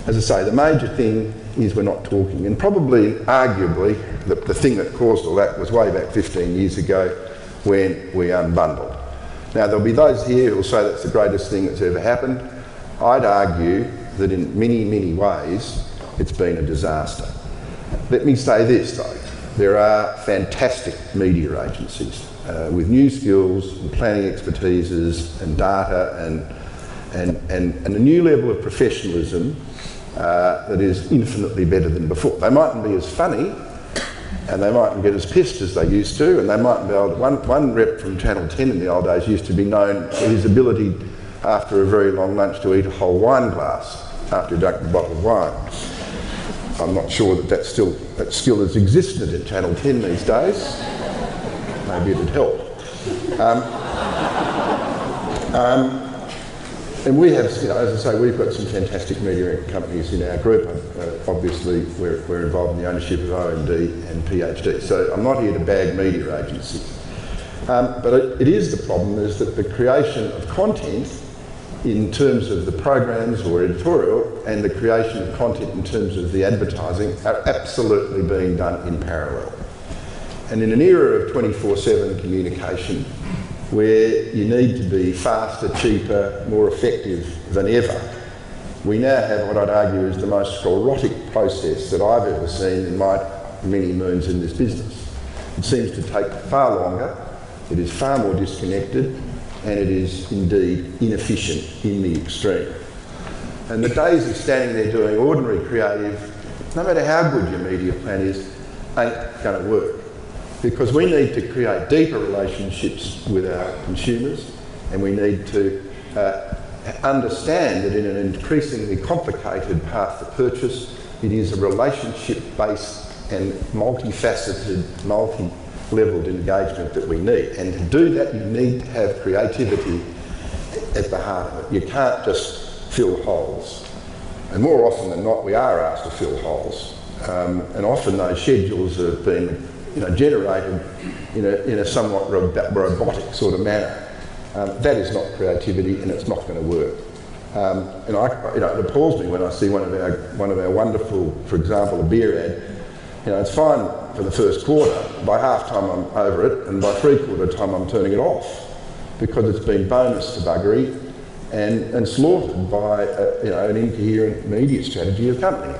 As I say, the major thing is we're not talking, and probably, arguably, the thing that caused all that was way back 15 years ago when we unbundled. Now, there'll be those here who will say that's the greatest thing that's ever happened. I'd argue that in many, many ways, it's been a disaster. Let me say this, though. There are fantastic media agencies with new skills and planning expertises and data and a new level of professionalism that is infinitely better than before. They mightn't be as funny and they mightn't get as pissed as they used to, and they mightn't be able to... One rep from Channel 10 in the old days used to be known for his ability after a very long lunch to eat a whole wine glass after he drank a bottle of wine. I'm not sure that skill is existent at Channel 10 these days. Maybe it'd help. And we have, you know, as I say, we've got some fantastic media companies in our group. Obviously, we're involved in the ownership of OMD and PhD. So I'm not here to bag media agencies. But it is the problem is that the creation of content in terms of the programs or editorial and the creation of content in terms of the advertising are absolutely being done in parallel. And in an era of 24/7 communication where you need to be faster, cheaper, more effective than ever, we now have what I'd argue is the most sclerotic process that I've ever seen in my many moons in this business. It seems to take far longer, it is far more disconnected, and it is indeed inefficient in the extreme. And the days of standing there doing ordinary creative, no matter how good your media plan is, ain't going to work. Because we need to create deeper relationships with our consumers, and we need to understand that in an increasingly complicated path to purchase, it is a relationship-based and multifaceted, multi-levelled engagement that we need. And to do that, you need to have creativity at the heart of it. You can't just fill holes. And more often than not, we are asked to fill holes. And often those schedules have been generated in a somewhat robotic sort of manner. That is not creativity, and it's not going to work. And it appalls me when I see one of our wonderful, for example, a beer ad. It's fine for the first quarter. By half time I'm over it, and by three-quarter time I'm turning it off because it's been bonus to buggery and slaughtered by an incoherent media strategy of company.